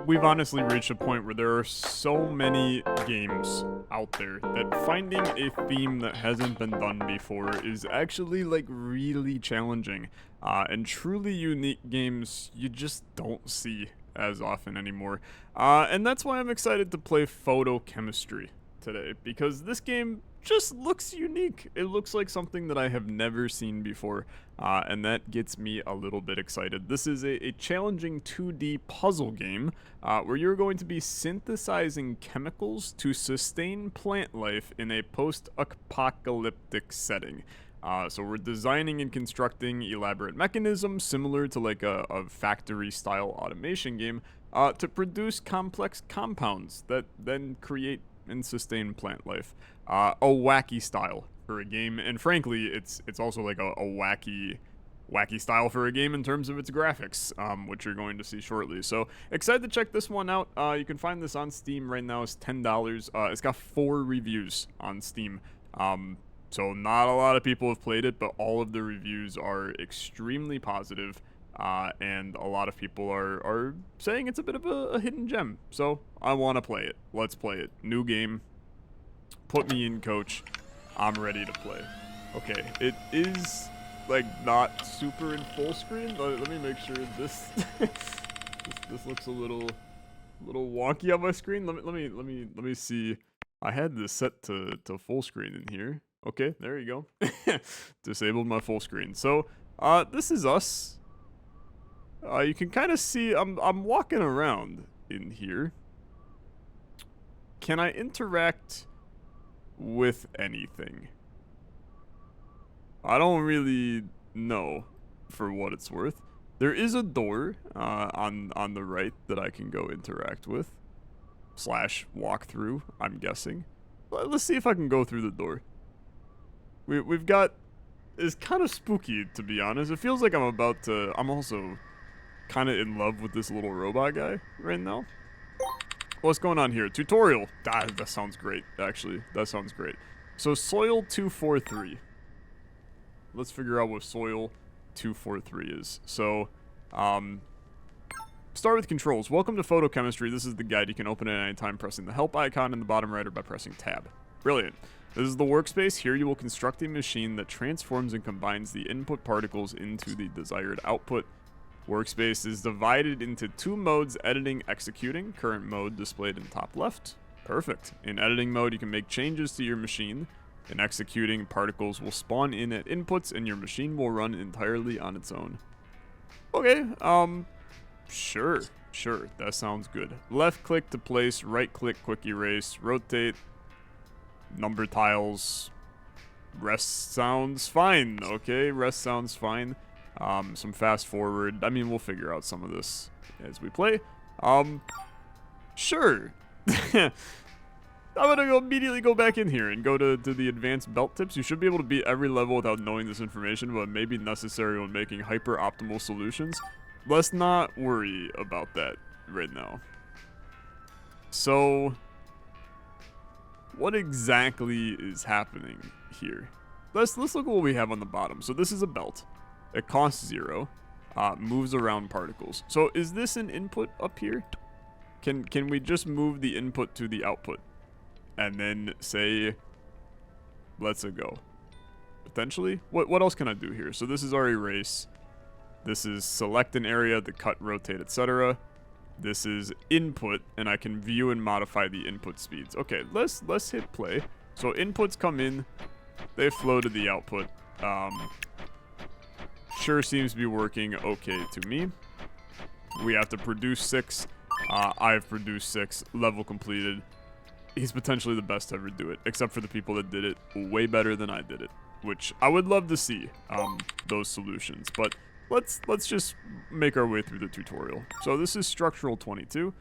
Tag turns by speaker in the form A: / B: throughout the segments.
A: we've honestly reached a point where there are so many games out there that finding a theme that hasn't been done before is actually like really challenging. And truly unique games you just don't see as often anymore. And that's why I'm excited to play Photochemistry today, because this game just looks unique. It looks like something that I have never seen before, and that gets me a little bit excited. This is a challenging 2D puzzle game where you're going to be synthesizing chemicals to sustain plant life in a post-apocalyptic setting. So we're designing and constructing elaborate mechanisms similar to like a factory-style automation game to produce complex compounds that then create and sustain plant life. A wacky style for a game, and frankly, it's also like a wacky style for a game in terms of its graphics, which you're going to see shortly. So excited to check this one out. You can find this on Steam right now. It's $10. It's got 4 reviews on Steam. So not a lot of people have played it, but all of the reviews are extremely positive. And a lot of people are saying it's a bit of a hidden gem. So I want to play it. Let's play it. New game. Put me in, coach. I'm ready to play. Okay, it is like not super in full screen. Let me make sure this this looks a little wonky on my screen. Let me see. I had this set to full screen in here. Okay, there you go. Disabled my full screen. So this is us. You can kind of see I'm walking around in here. Can I interact with anything? I don't really know, for what it's worth. There is a door on the right that I can go interact with / walk through, I'm guessing. Let's see if I can go through the door. We've got... It's kind of spooky, to be honest. It feels like I'm about to... I'm also kind of in love with this little robot guy right now. What's going on here? Tutorial. That sounds great, actually. That sounds great. So, soil 243. Let's figure out what soil 243 is. So, start with controls. Welcome to Photochemistry. This is the guide. You can open it at any time pressing the help icon in the bottom right or by pressing tab. Brilliant. This is the workspace. Here you will construct a machine that transforms and combines the input particles into the desired output. Workspace is divided into 2 modes: editing, executing. Current mode displayed in top left. Perfect. In editing mode, you can make changes to your machine. In executing, particles will spawn in at inputs and your machine will run entirely on its own. Okay, sure, that sounds good. Left click to place, right click quick erase, rotate, number tiles, rest sounds fine. Okay, rest sounds fine. Some fast forward. I mean, we'll figure out some of this as we play. Sure. I'm gonna immediately go back in here and go to the advanced belt tips. You should be able to beat every level without knowing this information, but it may be necessary when making hyper-optimal solutions. Let's not worry about that right now. So, what exactly is happening here? Let's look at what we have on the bottom. So this is a belt. It costs 0. Moves around particles. So is this an input up here? Can we just move the input to the output? And then say, let's go. Potentially? What else can I do here? So this is our erase. This is select an area to cut, rotate, etc. This is input, and I can view and modify the input speeds. Okay, let's hit play. So inputs come in, they flow to the output. Sure seems to be working okay to me. We have to produce 6. I've produced 6. Level completed. He's potentially the best to ever do it, except for the people that did it way better than I did it, which I would love to see those solutions. But let's just make our way through the tutorial. So this is structural 22.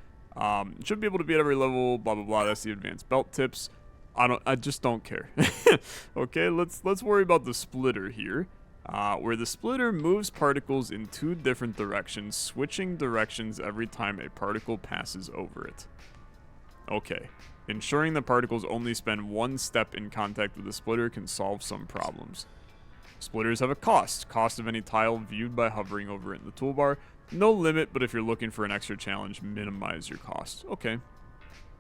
A: Should be able to be at every level. Blah blah blah. That's the advanced belt tips. I just don't care. Okay, let's worry about the splitter here. Where the splitter moves particles in 2 different directions, switching directions every time a particle passes over it. Okay. Ensuring the particles only spend 1 step in contact with the splitter can solve some problems. Splitters have a cost. Cost of any tile viewed by hovering over it in the toolbar. No limit, but if you're looking for an extra challenge, minimize your cost. Okay.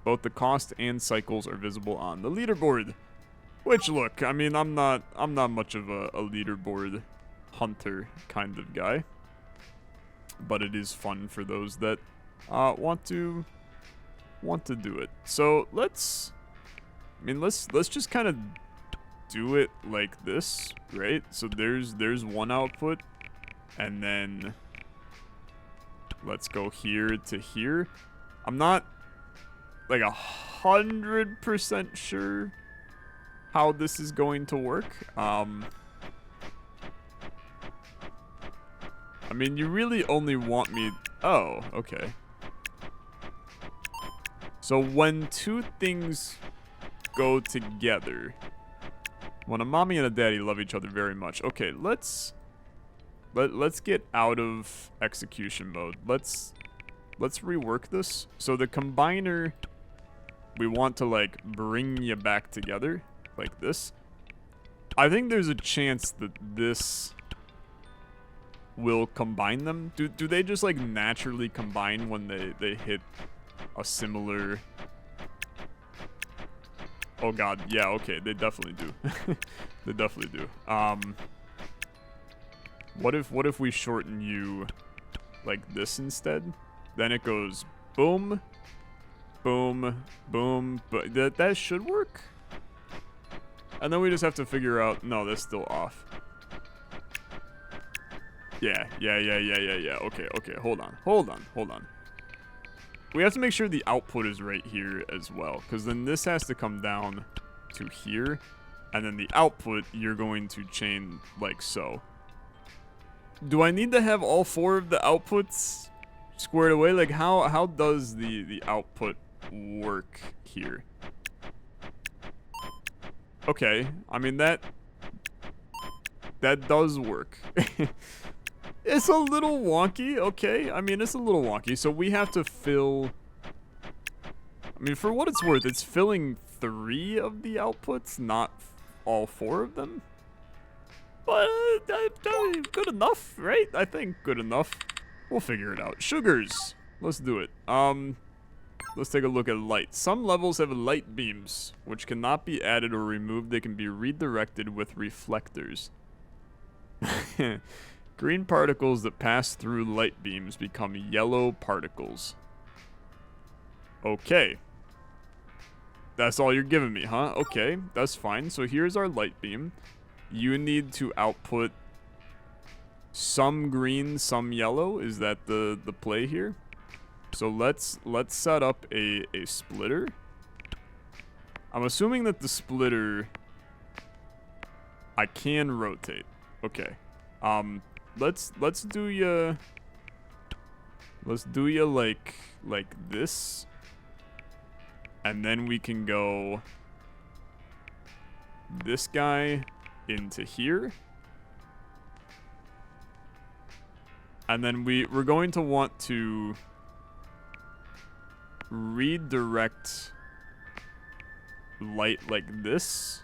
A: Both the cost and cycles are visible on the leaderboard. Which, look, I mean, I'm not much of a leaderboard hunter kind of guy. But it is fun for those that want to do it. So let's just kind of do it like this, right? So there's one output, and then let's go here to here. I'm not like 100% sure how this is going to work. I mean, you really only want me... Oh, okay. So when two things go together... When a mommy and a daddy love each other very much. Okay, let's get out of execution mode. Let's rework this. So the combiner, we want to, like, bring you back together like this. I think there's a chance that this will combine them. Do they just, like, naturally combine when they hit a similar... Oh god, yeah, okay, they definitely do. They definitely do. What if we shorten you like this instead? Then it goes boom, boom, boom, but that should work. And then we just have to figure out, no, that's still off. Yeah. Okay, hold on. We have to make sure the output is right here as well, because then this has to come down to here, and then the output you're going to chain like so. Do I need to have all four of the outputs squared away? Like, how does the output work here? Okay, I mean, that does work. It's a little wonky, okay? I mean, it's a little wonky, so we have to fill... I mean, for what it's worth, it's filling 3 of the outputs, not all 4 of them. But, good enough, right? I think good enough. We'll figure it out. Sugars. Let's do it. Let's take a look at light. Some levels have light beams, which cannot be added or removed. They can be redirected with reflectors. Green particles that pass through light beams become yellow particles. Okay. That's all you're giving me, huh? Okay, that's fine. So here's our light beam. You need to output some green, some yellow. Is that the play here? So let's set up a splitter. I'm assuming that the splitter I can rotate. Okay. Let's do ya like this, and then we can go this guy into here, and then we're going to want to redirect light like this.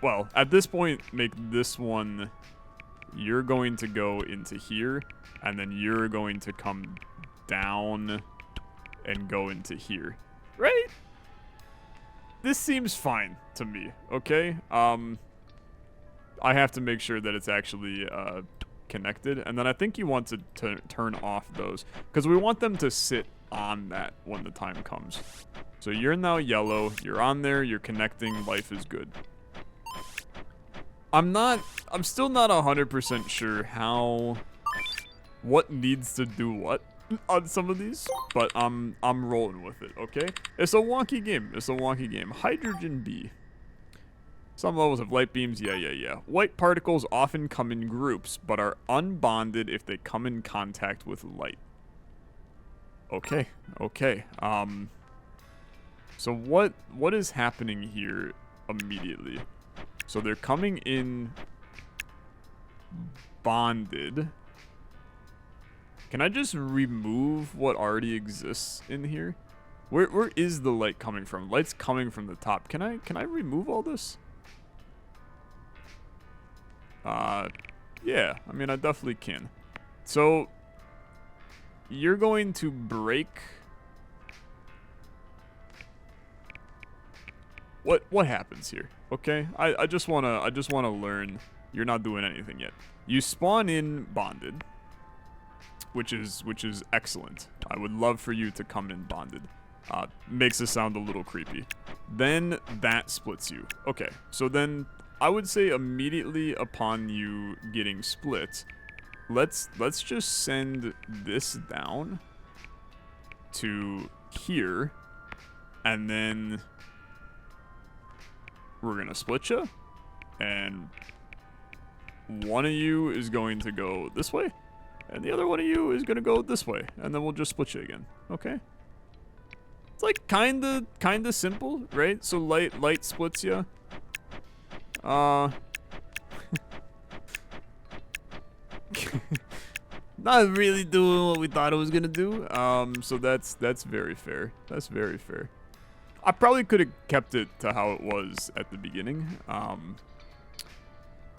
A: Well, at this point, make this one, you're going to go into here, and then you're going to come down and go into here. Right? This seems fine to me, okay? I have to make sure that it's actually connected, and then I think you want to turn off those, because we want them to sit on that when the time comes. So you're now yellow, you're on there, you're connecting, life is good. I'm still not 100% sure what needs to do what on some of these, but I'm rolling with it, okay? It's a wonky game. Hydrogen B. Some levels have light beams, yeah. White particles often come in groups, but are unbonded if they come in contact with light. Okay. So what is happening here immediately? So they're coming in bonded. Can I just remove what already exists in here? Where is the light coming from? Light's coming from the top. Can I remove all this? Yeah, I mean, I definitely can. So, you're going to break... What happens here? Okay, I just wanna learn. You're not doing anything yet. You spawn in bonded, which is excellent. I would love for you to come in bonded. Makes it sound a little creepy. Then that splits you. Okay, so then I would say immediately upon you getting split, let's just send this down to here, and then we're gonna split you, and one of you is going to go this way, and the other one of you is gonna go this way, and then we'll just split you again. Okay? It's like kinda simple, right? So light splits you. Not really doing what we thought it was gonna do. So that's very fair. That's very fair. I probably could have kept it to how it was at the beginning.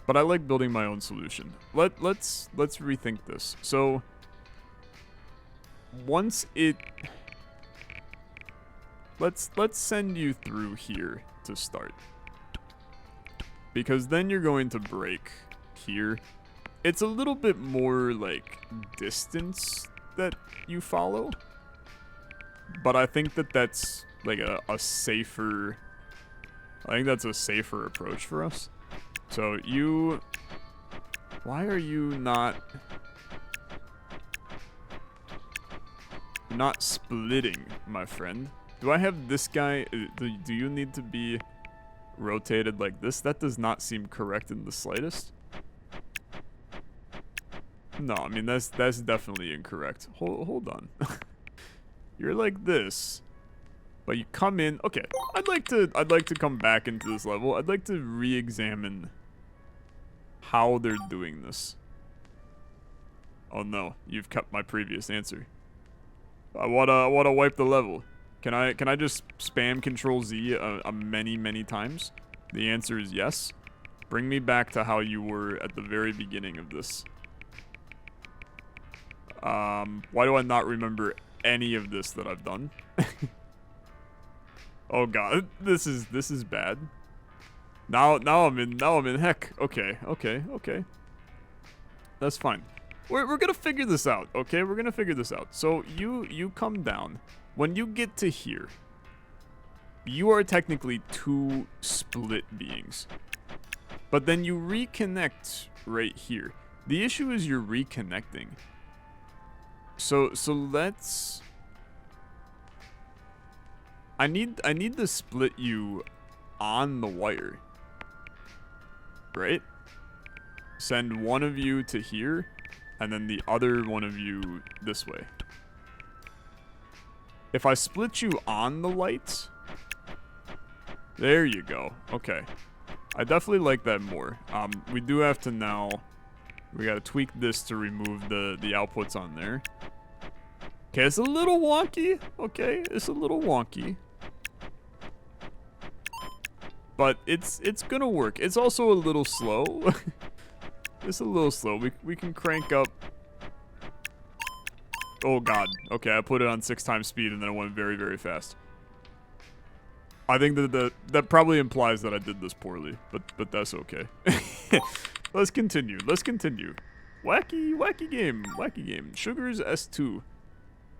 A: But I like building my own solution. Let's rethink this. So once it, let's send you through here to start, because then you're going to break here. It's a little bit more like distance that you follow, but I think that's like a safer, I think that's a safer approach for us. So you, why are you not splitting, my friend? Do I have this guy, do you need to be rotated like this? That does not seem correct in the slightest. No, I mean, that's definitely incorrect. Hold on. You're like this, but you come in. Okay, I'd like to come back into this level. I'd like to re-examine how they're doing this. Oh no, you've kept my previous answer. I wanna wipe the level. Can I just spam Control Z many times? The answer is yes. Bring me back to how you were at the very beginning of this. Why do I not remember any of this that I've done? Oh god, this is bad. Now I'm in heck. Okay. That's fine. We're gonna figure this out, okay? We're gonna figure this out. So you come down. When you get to here, you are technically two split beings. But then you reconnect right here. The issue is you're reconnecting. So let's, I need to split you on the wire. Right? Send one of you to here, and then the other one of you this way. If I split you on the light, there you go. Okay. I definitely like that more. We do have to now, we gotta tweak this to remove the outputs on there. Okay, it's a little wonky. Okay, it's a little wonky. But it's gonna work. It's also a little slow. It's a little slow. We can crank up. Oh god. Okay, I put it on 6 times speed and then it went very fast. I think that probably implies that I did this poorly, but that's okay. Let's continue. Wacky game. Sugar's S2.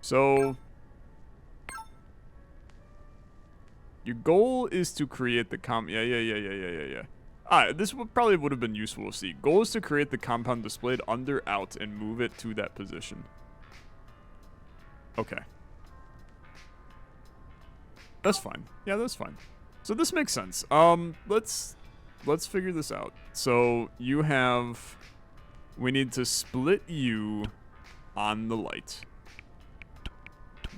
A: So your goal is to create the yeah. This probably would have been useful to see. Goal is to create the compound displayed under out and move it to that position. Okay. That's fine. Yeah, that's fine. So this makes sense. Let's figure this out. So you have, we need to split you on the light.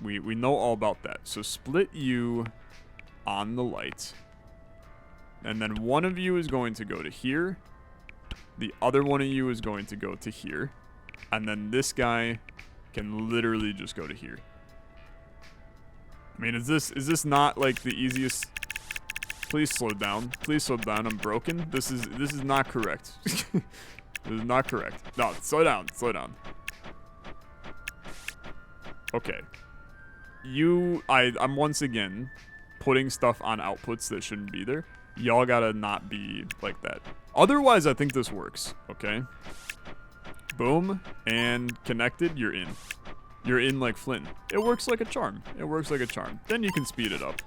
A: We know all about that. So split you on the light. And then one of you is going to go to here. The other one of you is going to go to here. And then this guy can literally just go to here. I mean, is this not like the easiest? Please slow down. Please slow down. I'm broken. This is not correct. This is not correct. No, slow down. Slow down. Okay. I'm once again putting stuff on outputs that shouldn't be there. Y'all gotta not be like that. Otherwise, I think this works. Okay. Boom. And connected. You're in. You're in like Flint. It works like a charm. It works like a charm. Then you can speed it up.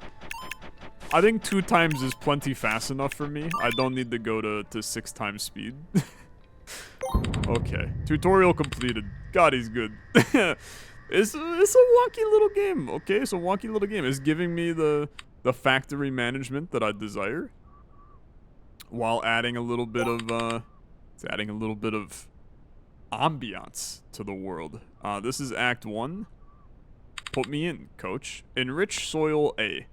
A: I think 2 times is plenty fast enough for me. I don't need to go to 6 times speed. Okay. Tutorial completed. God, he's good. It's a wonky little game, okay? It's a wonky little game. It's giving me the factory management that I desire, while adding a little bit of ambiance to the world. This is Act 1. Put me in, coach. Enrich soil A.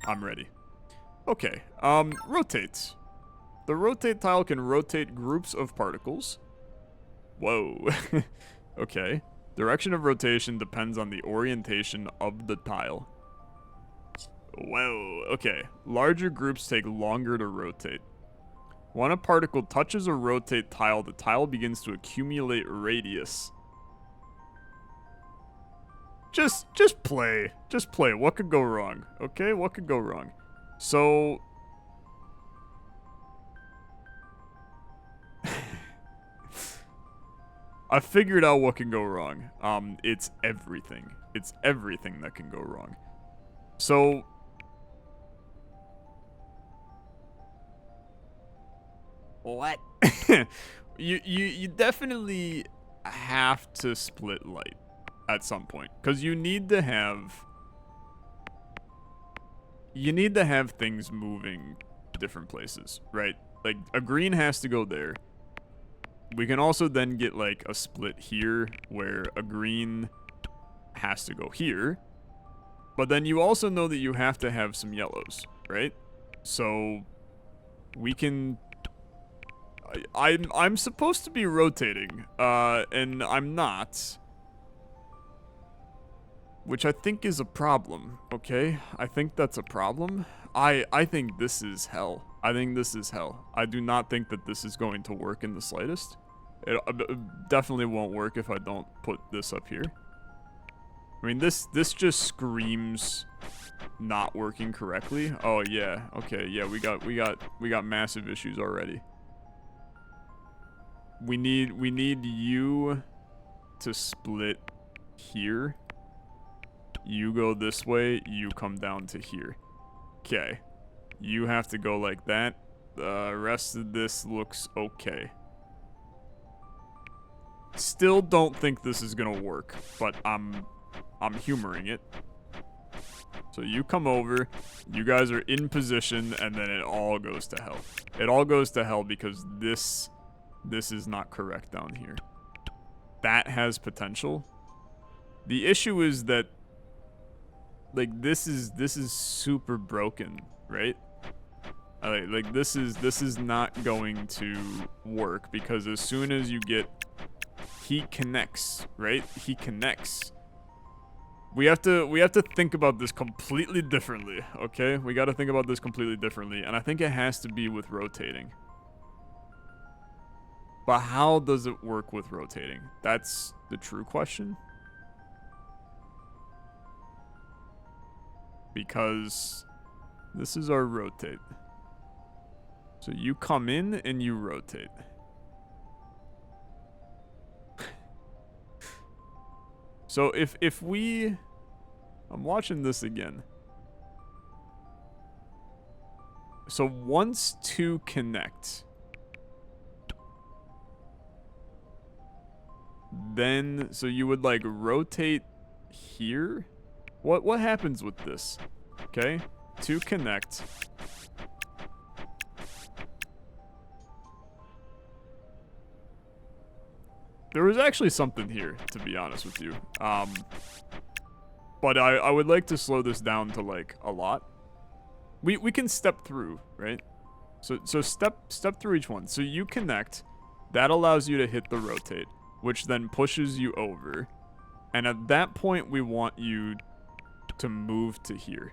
A: I'm ready. Okay. Rotate. The rotate tile can rotate groups of particles. Whoa. Okay. Direction of rotation depends on the orientation of the tile. Whoa. Okay. Larger groups take longer to rotate. When a particle touches a rotate tile, the tile begins to accumulate radius. Just play. Just play. What could go wrong? Okay, what could go wrong? So... I figured out what can go wrong. It's everything. It's everything that can go wrong. So... What? you definitely have to split light at some point, because you need to have things moving different places, right? Like a green has to go there. We can also then get like a split here where a green has to go here, but then you also know that you have to have some yellows, right? So we can... I'm supposed to be rotating, and I'm not. Which I think is a problem, okay? I think that's a problem. I think this is hell. I think this is hell. I do not think that this is going to work in the slightest. It definitely won't work if I don't put this up here. I mean, this just screams not working correctly. Oh yeah, okay, yeah, we got massive issues already. We need you to split here. You go this way, you come down to here. Okay. You have to go like that. The rest of this looks okay. Still don't think this is gonna work, but I'm humoring it. So you come over, you guys are in position, and then it all goes to hell. It all goes to hell because this is not correct down here. That has potential. The issue is that, like, this is super broken, right? Like this is not going to work, because as soon as you get he connects, right? He connects. We have to think about this completely differently, okay? We got to think about this completely differently, and I think it has to be with rotating. But how does it work with rotating? That's the true question. Because this is our rotate. So you come in and you rotate. So if we... I'm watching this again. So once two connect, then, so you would like rotate here? What happens with this? Okay, two connect. There was actually something here, to be honest with you. But I would like to slow this down to like a lot. We can step through, right? So step through each one. So you connect. That allows you to hit the rotate, which then pushes you over. And at that point, we want you to move to here.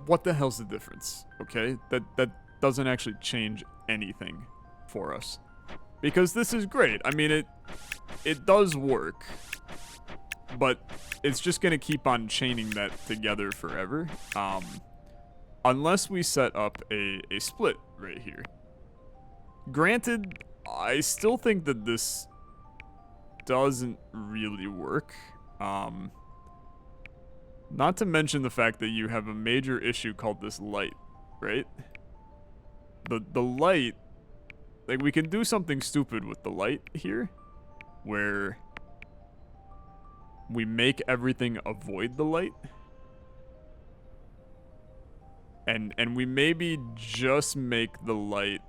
A: what the hell's the difference? Okay, that doesn't actually change anything for us, because this is great. I mean, it does work, but it's just gonna keep on chaining that together forever, unless we set up a split right here. Granted, I still think that this doesn't really work. Not to mention the fact that you have a major issue called this light, right? The light, like, we can do something stupid with the light here, where we make everything avoid the light. And we maybe just make the light...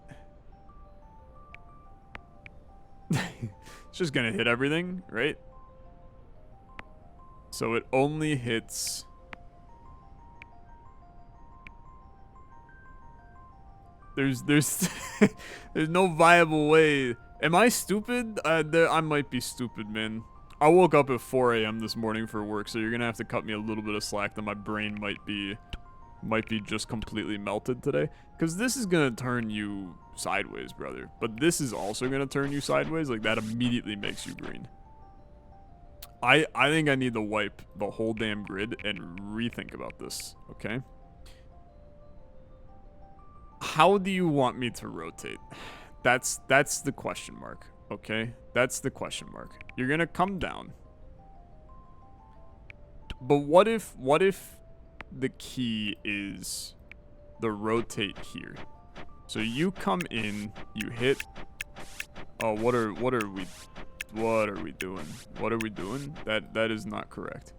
A: It's just gonna hit everything, right? So it only hits... There's there's no viable way. Am I stupid? I might be stupid, man. I woke up at 4 a.m. this morning for work, so you're gonna have to cut me a little bit of slack that my brain might be just completely melted today. Because this is gonna turn you sideways, brother. But this is also gonna turn you sideways. Like, that immediately makes you green. I think I need to wipe the whole damn grid and rethink about this, okay? How do you want me to rotate? That's the question mark, okay? That's the question mark. You're gonna come down. But what if the key is the rotate here? So you come in, you hit... Oh, what are we doing? What are we doing? That is not correct.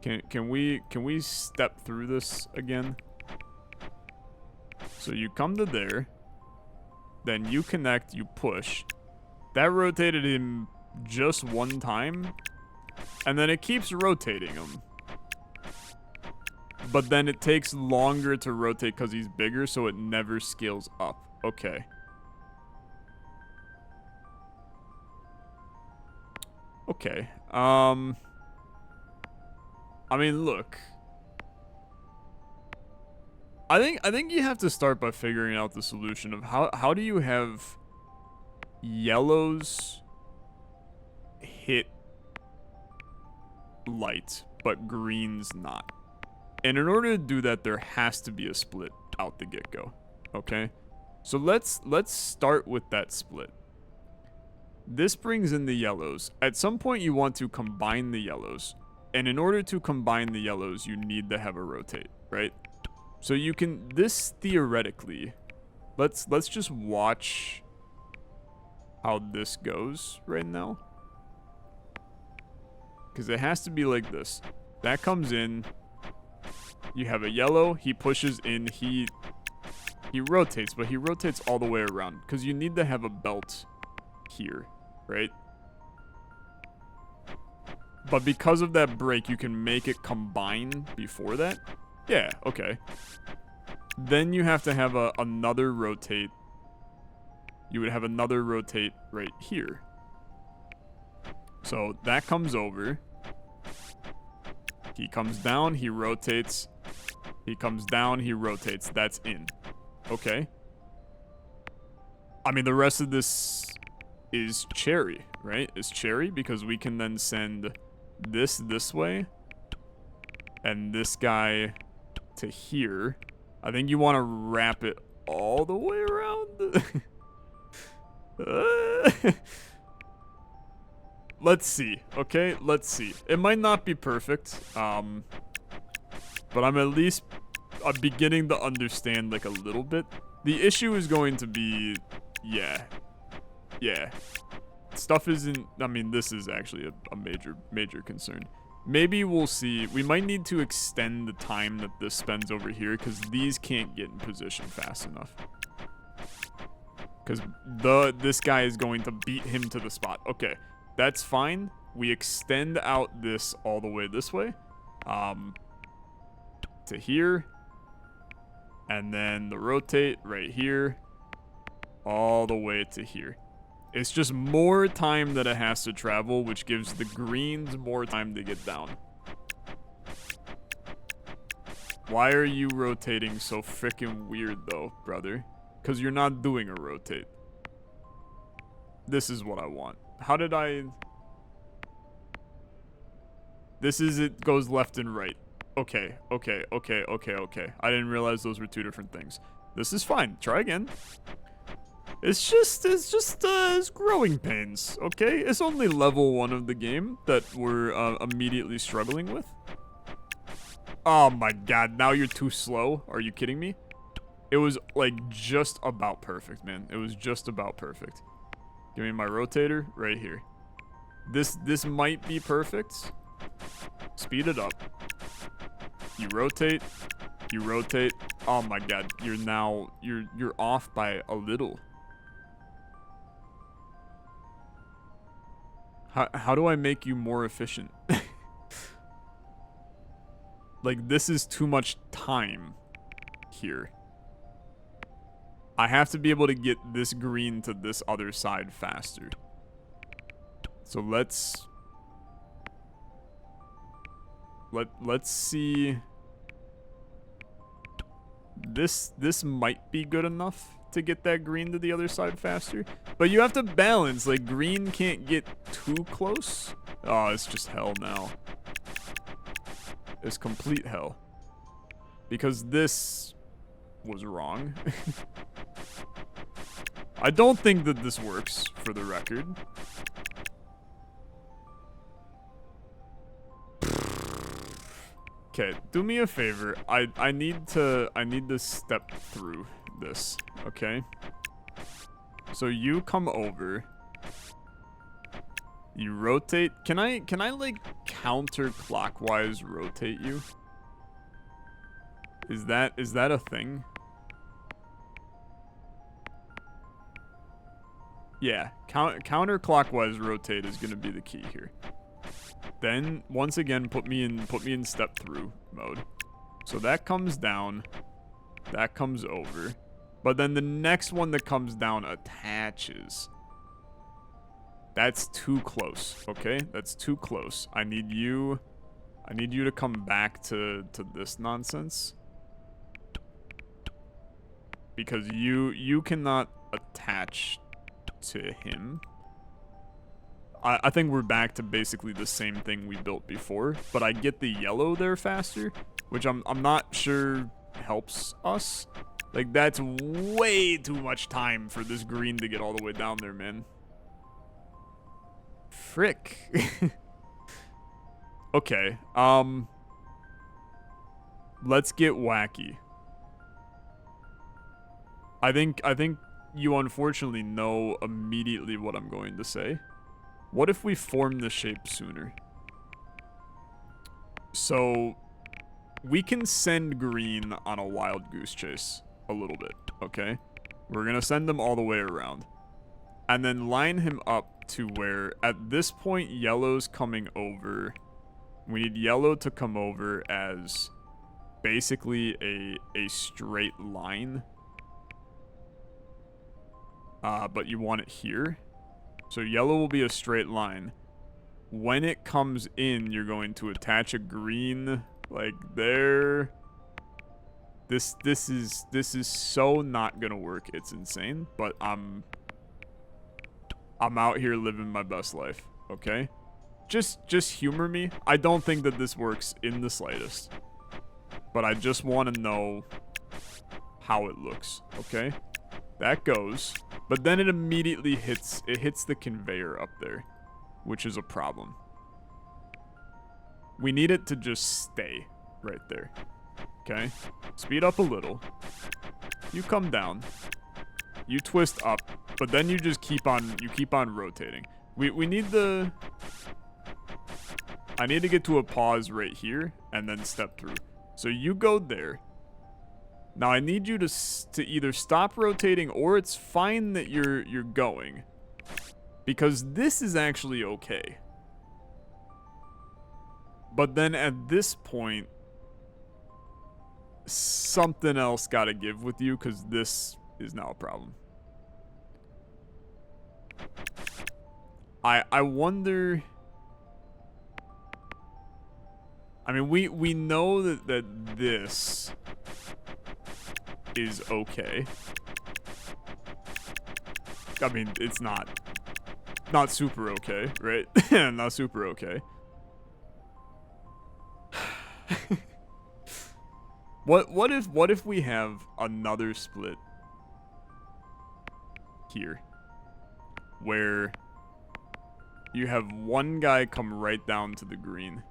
A: Can we step through this again? So you come to there, then you connect, you push. That rotated him just one time, and then it keeps rotating him. But then it takes longer to rotate because he's bigger, so it never scales up. Okay. Okay. I mean, look. I think you have to start by figuring out the solution of how do you have yellows hit light, but greens not. And in order to do that, there has to be a split out the get-go. Okay? So let's start with that split. This brings in the yellows. At some point, you want to combine the yellows. And in order to combine the yellows, you need to have a rotate, right? So you can... This, theoretically... Let's just watch how this goes right now. Because it has to be like this. That comes in. You have a yellow. He pushes in. He rotates, but he rotates all the way around. Because you need to have a belt here, right? But because of that break, you can make it combine before that. Yeah, okay. Then you have to have another rotate. You would have another rotate right here. So that comes over. He comes down, he rotates. He comes down, he rotates. That's in. Okay. I mean, the rest of this is cherry, right? Is cherry because we can then send this way and this guy to here. I think you want to wrap it all the way around. Let's see, okay? Let's see. It might not be perfect, but I'm beginning to understand, like, a little bit. The issue is going to be, yeah. Stuff isn't, I mean, this is actually a major concern. Maybe we'll see. We might need to extend the time that this spends over here because these can't get in position fast enough. Because this guy is going to beat him to the spot. Okay, that's fine. We extend out this all the way this way. To here. And then the rotate right here. All the way to here. It's just more time that it has to travel, which gives the greens more time to get down. Why are you rotating so freaking weird though, brother? Because you're not doing a rotate. This is what I want. How did I... This is it goes left and right. Okay. I didn't realize those were two different things. This is fine. Try again. It's growing pains, okay? It's only level 1 of the game that we're immediately struggling with. Oh my god, now you're too slow. Are you kidding me? It was like just about perfect, man. It was just about perfect. Give me my rotator right here. This might be perfect. Speed it up. You rotate. You rotate. Oh my god, you're off by a little. How do I make you more efficient? Like, this is too much time here. I have to be able to get this green to this other side faster. So let's see. This might be good enough to get that green to the other side faster. But you have to balance, like green can't get too close. Oh, it's just hell now. It's complete hell. Because this was wrong. I don't think that this works, for the record. Okay, do me a favor. I need to step through this, okay? So you come over. You rotate. Can I like counterclockwise rotate you? Is that a thing? Yeah, counterclockwise rotate is gonna be the key here. Then once again put me in step through mode. So that comes down, that comes over, but then the next one that comes down attaches. That's too close, okay? That's too close. I need you to come back to this nonsense. Because you cannot attach to him. I think we're back to basically the same thing we built before, but I get the yellow there faster, which I'm not sure helps us. Like, that's way too much time for this green to get all the way down there, man. Frick. Okay, let's get wacky. I think you unfortunately know immediately what I'm going to say. What if we form the shape sooner? So, we can send green on a wild goose chase a little bit, okay? We're gonna send them all the way around. And then line him up to where, at this point, yellow's coming over. We need yellow to come over as basically a straight line. But you want it here. So yellow will be a straight line. When it comes in, you're going to attach a green like there. This is so not gonna work. It's insane, but I'm out here living my best life, okay? Just humor me. I don't think that this works in the slightest. But I just want to know how it looks, okay? That goes. But then it immediately hits the conveyor up there, which is a problem. We need it to just stay right there. Okay? Speed up a little. You come down. You twist up, but then you just keep on rotating. We need the I need to get to a pause right here and then step through. So you go there. Now I need you to either stop rotating, or it's fine that you're going, because this is actually okay. But then at this point, something else gotta give with you, because this is now a problem. I wonder. I mean, we know that this is okay. I mean, it's not super okay, right? Not super okay. What if we have another split here where you have one guy come right down to the green.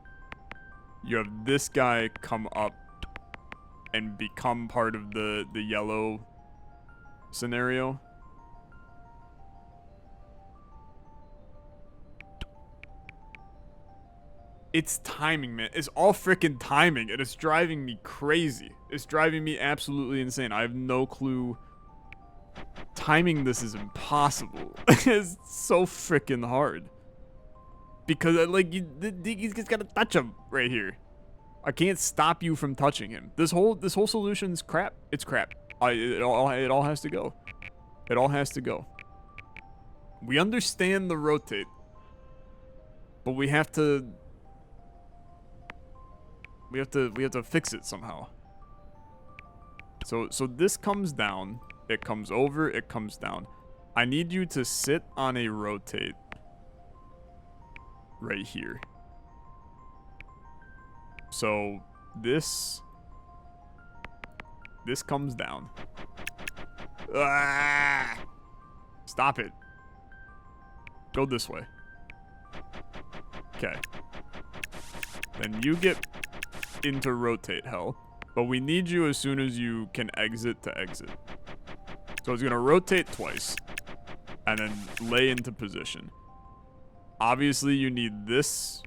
A: You have this guy come up and become part of the yellow scenario. It's timing, man. It's all freaking timing, and it's driving me crazy. It's driving me absolutely insane. I have no clue. Timing this is impossible. It's so freaking hard. Because, like, you just gotta touch him right here. I can't stop you from touching him. This whole solution's crap. It's crap. It all has to go. It all has to go. We understand the rotate, but we have to fix it somehow. So this comes down, it comes over, it comes down. I need you to sit on a rotate right here. So this comes down. Ah! Stop it. Go this way. Okay. Then you get into rotate hell, but we need you as soon as you can exit to exit. So it's gonna rotate twice and then lay into position. Obviously you need this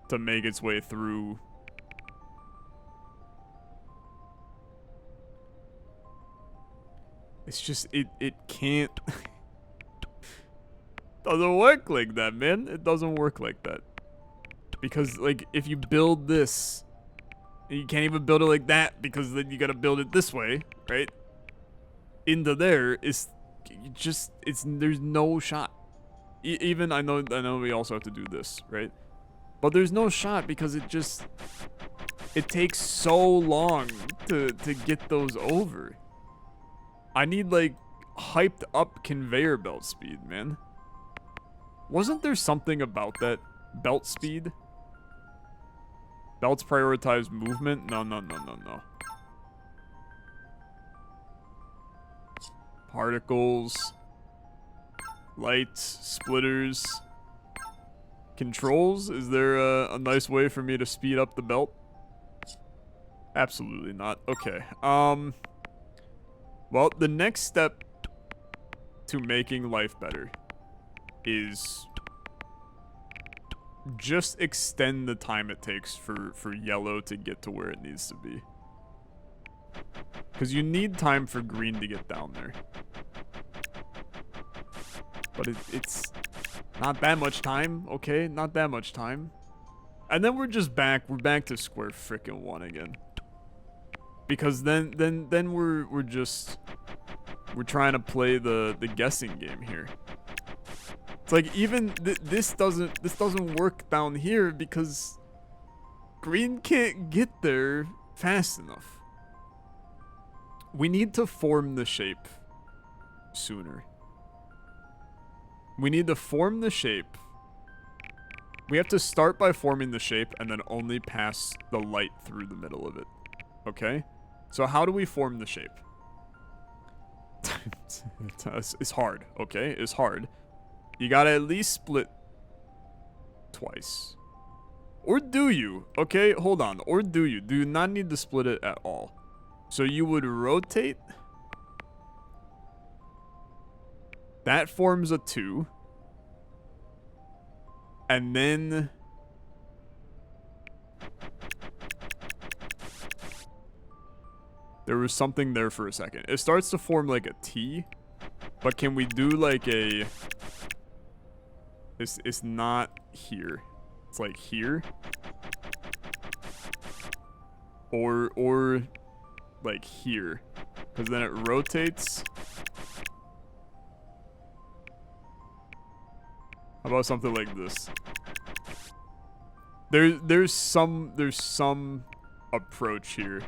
A: to make its way through. It's just it can't doesn't work like that, man. It doesn't work like that. Because, like, if you build this, you can't even build it like that because then you gotta build it this way, right? Into there is just there's no shot. Even I know we also have to do this, right? But there's no shot because it takes so long to get those over. I need, like, hyped up conveyor belt speed, man. Wasn't there something about that? Belt speed? Belts prioritize movement? No. Particles. Lights. Splitters. Controls? Is there a nice way for me to speed up the belt? Absolutely not. Okay. Well, the next step to making life better is just extend the time it takes for yellow to get to where it needs to be. Because you need time for green to get down there. But it's not that much time, okay? Not that much time. And then we're just back. We're back to square frickin' one again. Because then we're trying to play the guessing game here. It's like even this doesn't work down here because green can't get there fast enough. We need to form the shape sooner. We need to form the shape. We have to start by forming the shape and then only pass the light through the middle of it. Okay? So how do we form the shape? It's hard, okay? It's hard. You gotta at least split twice. Or do you? Okay, hold on. Or do you? Do you not need to split it at all? So you would rotate. That forms a 2. And then there was something there for a second. It starts to form like a T. But can we do like a... It's not here. It's like here. Or like here. Because then it rotates. How about something like this? There's some approach here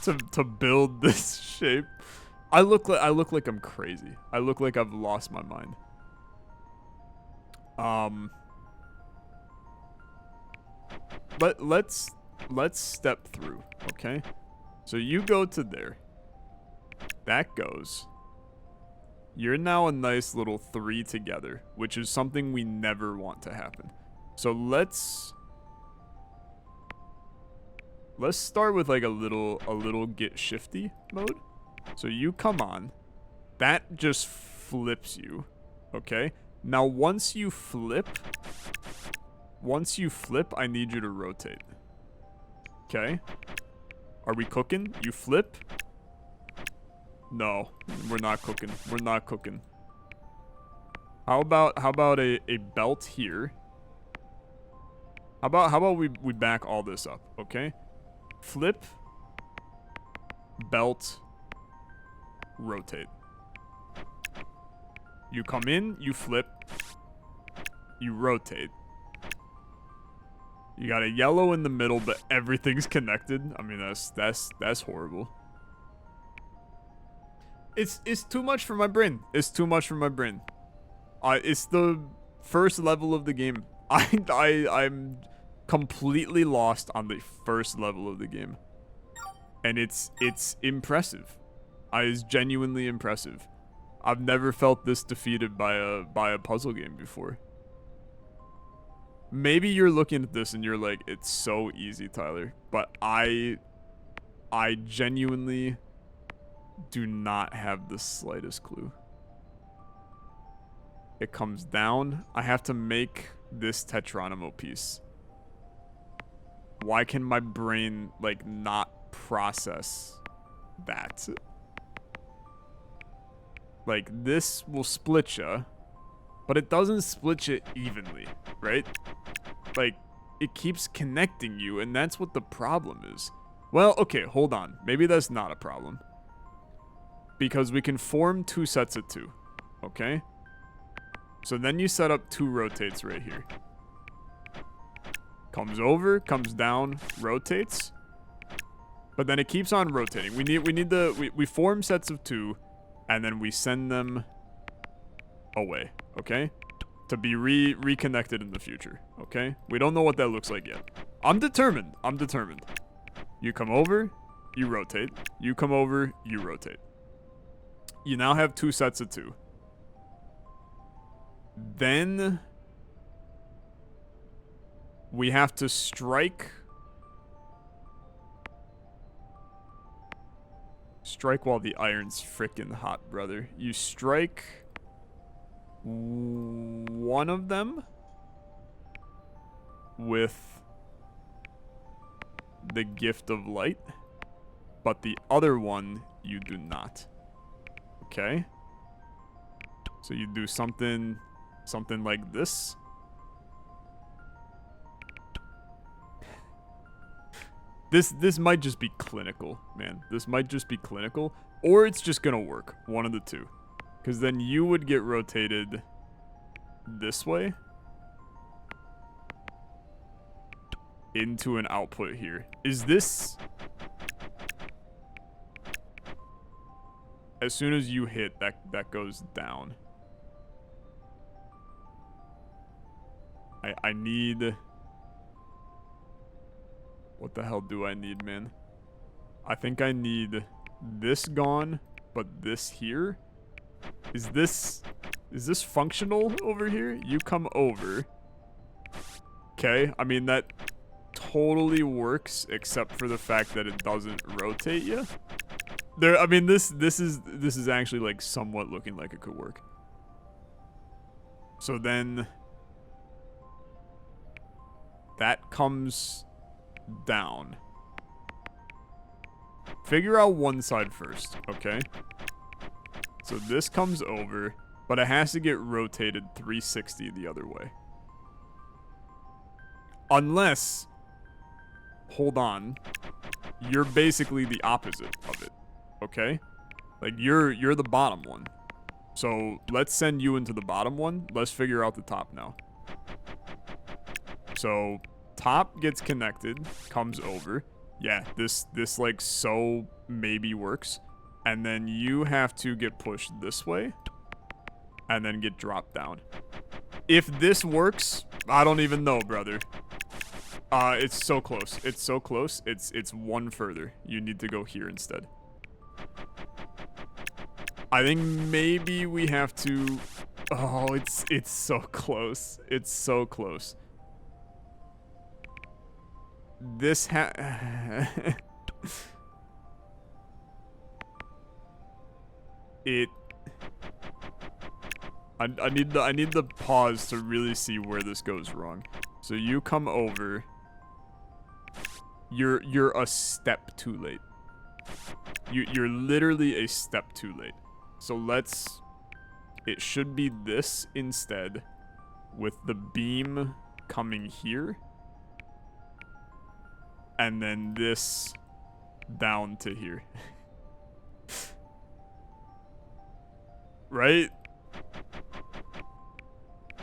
A: to build this shape. I look like I'm crazy. I look like I've lost my mind. Let's step through, okay? So you go to there. That goes. You're now a nice little 3 together, which is something we never want to happen. So let's start with like a little get shifty mode. So you come on. That just flips you, okay? Now once you flip, I need you to rotate. Okay? Are we cooking? You flip? No, we're not cooking. We're not cooking. How about a belt here? How about we back all this up, okay? Flip, belt, rotate. You come in, you flip, you rotate. You got a yellow in the middle, but everything's connected. I mean, that's horrible. It's too much for my brain. It's too much for my brain. It's the first level of the game. I'm completely lost on the first level of the game, and it's impressive. It's genuinely impressive. I've never felt this defeated by a puzzle game before. Maybe you're looking at this and you're like, it's so easy, Tyler. But I genuinely do not have the slightest clue. It comes down. I have to make this Tetronimo piece. Why can my brain, like, not process that? Like, this will split ya, but it doesn't split you evenly, right? Like, it keeps connecting you, and that's what the problem is. Well, okay, hold on. Maybe that's not a problem. Because we can form 2 sets of 2, okay? So then you set up 2 rotates right here. Comes over, comes down, rotates. But then it keeps on rotating. We form sets of 2, and then we send them away, okay? To be reconnected in the future, okay? We don't know what that looks like yet. I'm determined. I'm determined. You come over, you rotate. You come over, you rotate. You now have 2 sets of 2. Then we have to strike while the iron's frickin' hot, brother. You strike one of them with the gift of light, but the other one you do not. Okay? So you do something like this. This might just be clinical, man. This might just be clinical, or it's just gonna work. One of the two. Because then you would get rotated this way into an output here. Is this... As soon as you hit, that goes down. I need... What the hell do I need, man? I think I need this gone, but this here? Is this functional over here? You come over. Okay, I mean, that totally works, except for the fact that it doesn't rotate you. I mean, this is actually, like, somewhat looking like it could work. So then... That comes down. Figure out one side first, okay? So this comes over, but it has to get rotated 360 the other way. Unless, hold on, you're basically the opposite of it, okay? Like, you're the bottom one. So let's send you into the bottom one. Let's figure out the top now. So top gets connected, comes over. Yeah, this like so maybe works. And then you have to get pushed this way and then get dropped down. If this works, I don't even know, brother. It's so close. It's so close. It's one further. You need to go here instead. I think maybe we have to... Oh, it's so close. It's so close. This I need the pause to really see where this goes wrong. So you come over. You're a step too late. You're literally a step too late. So let's... It should be this instead, with the beam coming here. And then this down to here. Right?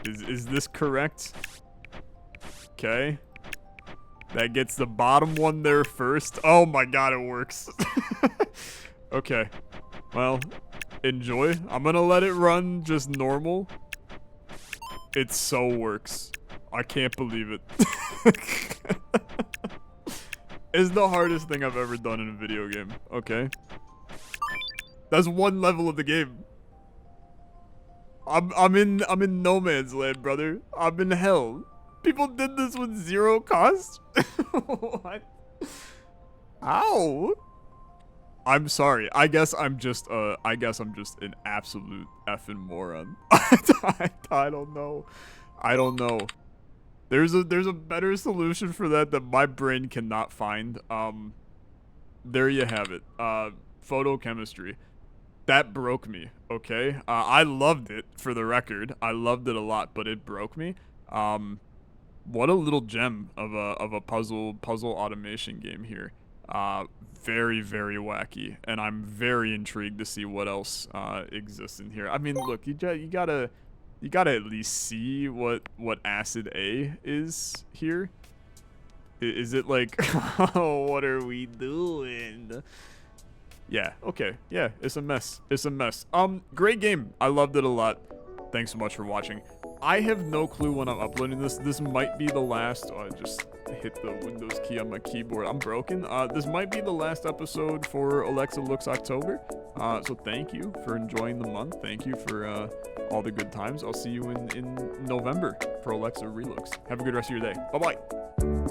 A: Is this correct? Okay. That gets the bottom one there first. Oh my god, it works. Okay. Well, enjoy. I'm gonna let it run just normal. It so works. I can't believe it. It's the hardest thing I've ever done in a video game. Okay. That's one level of the game. I'm in no man's land, brother. I'm in hell. People did this with 0 cost? What? Ow. I'm sorry. I guess I'm just an absolute effing moron. I don't know. I don't know. There's a better solution for that my brain cannot find. There you have it. Photochemistry. That broke me, okay? I loved it, for the record. I loved it a lot, but it broke me. What a little gem of a puzzle automation game here. Very, very wacky, and I'm very intrigued to see what else exists in here. I mean, look, you gotta at least see what acid A is here. Is it like, oh, what are we doing? Yeah, okay. Yeah, it's a mess. It's a mess. Great game. I loved it a lot. Thanks so much for watching. I have no clue when I'm uploading this. This might be the last... Oh, I just hit the Windows key on my keyboard. I'm broken. This might be the last episode for Olexa Looks October. So thank you for enjoying the month. Thank you for all the good times. I'll see you in November for Olexa Relooks. Have a good rest of your day. Bye-bye.